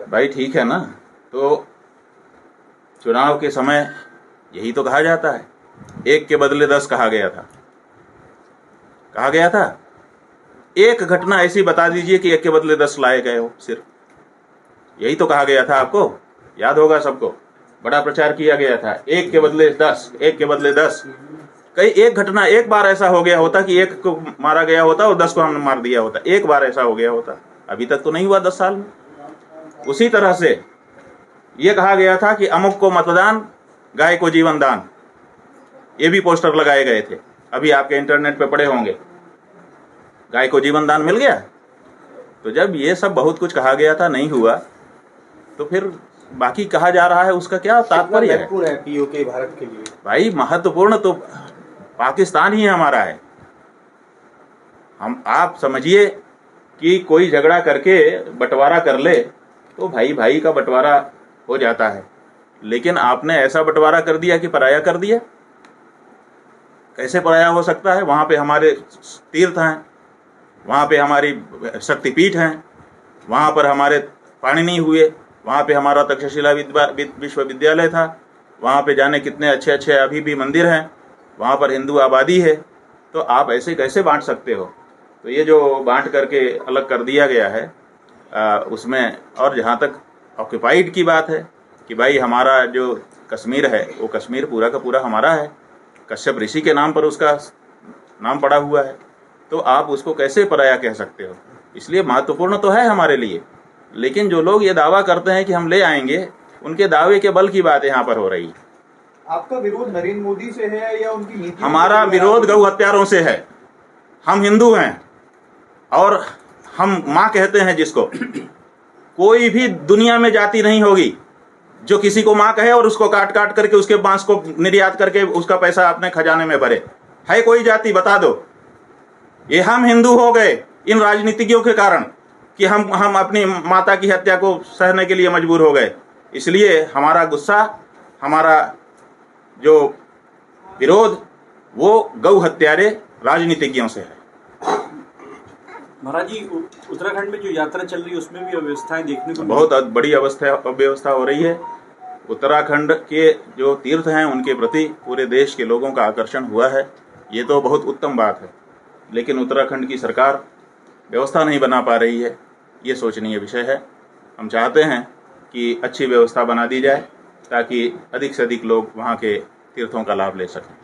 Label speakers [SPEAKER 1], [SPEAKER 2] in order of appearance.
[SPEAKER 1] भाई ठीक है ना, तो चुनाव के समय यही तो कहा जाता है, एक के बदले 10 कहा गया था। एक घटना ऐसी बता दीजिए कि एक के बदले 10 लाए गए हो, सिर्फ यही तो कहा गया था। आपको याद होगा, सबको बड़ा प्रचार किया गया था, एक के बदले 10, एक के बदले 10। कई एक घटना, एक बार ऐसा हो गया होता कि एक को मारा गया होता और 10 को हमने मार दिया होता, एक बार ऐसा हो गया होता। अभी तक तो नहीं हुआ 10 साल में। उसी तरह से ये कहा गया था कि अमुक को मतदान, गाय को जीवन दान, ये भी पोस्टर लगाए गए थे, अभी आपके इंटरनेट पे पड़े होंगे। गाय को जीवन दान मिल गया। तो जब ये सब बहुत कुछ कहा गया था, नहीं हुआ, तो फिर बाकी कहा जा रहा है, उसका क्या तात्पर्य है?
[SPEAKER 2] पीओके भारत के लिए
[SPEAKER 1] भाई महत्वपूर्ण तो पाकिस्तान ही हमारा है। आप समझिए कि कोई झगड़ा करके बंटवारा कर ले तो भाई भाई का बंटवारा हो जाता है, लेकिन आपने ऐसा बंटवारा कर दिया कि पराया कर दिया। कैसे पराया हो सकता है? वहां पे हमारे तीर्थ हैं, वहां पे हमारी शक्तिपीठ हैं, वहां पर हमारे पाणिनि हुए, वहां पे हमारा तक्षशिला विश्वविद्यालय था, वहां पे जाने कितने अच्छे अच्छे अभी भी मंदिर हैं, वहां पर हिंदू आबादी है। तो आप ऐसे कैसे बांट सकते हो? तो ये जो बांट करके अलग कर दिया गया है उसमें, और जहाँ तक ऑक्युपाइड की बात है कि भाई हमारा जो कश्मीर है वो कश्मीर पूरा का पूरा हमारा है, कश्यप ऋषि के नाम पर उसका नाम पड़ा हुआ है, तो आप उसको कैसे पराया कह सकते हो? इसलिए महत्वपूर्ण तो है हमारे लिए, लेकिन जो लोग ये दावा करते हैं कि हम ले आएंगे, उनके दावे के बल की बात यहाँ पर हो रही है।
[SPEAKER 2] आपका विरोध नरेंद्र मोदी से है या उनकी नीति?
[SPEAKER 1] हमारा विरोध गौ हत्यारों से है। हम हिंदू हैं और हम माँ कहते हैं जिसको। कोई भी दुनिया में जाति नहीं होगी जो किसी को माँ कहे और उसको काट काट करके उसके मांस को निर्यात करके उसका पैसा अपने खजाने में भरे। है कोई जाति? बता दो। ये हम हिंदू हो गए इन राजनीतिज्ञों के कारण कि हम अपनी माता की हत्या को सहने के लिए मजबूर हो गए। इसलिए हमारा गुस्सा, हमारा जो विरोध, वो गौ हत्यारे राजनीतिज्ञों से है।
[SPEAKER 3] महाराज जी, उत्तराखंड में जो यात्रा चल रही है उसमें भी अव्यवस्थाएं देखने को
[SPEAKER 1] बहुत बड़ी अव्यवस्था हो रही है। उत्तराखंड के जो तीर्थ हैं उनके प्रति पूरे देश के लोगों का आकर्षण हुआ है, ये तो बहुत उत्तम बात है, लेकिन उत्तराखंड की सरकार व्यवस्था नहीं बना पा रही है, ये सोचनीय विषय है। हम चाहते हैं कि अच्छी व्यवस्था बना दी जाए ताकि अधिक से अधिक लोग वहाँ के तीर्थों का लाभ ले सकें।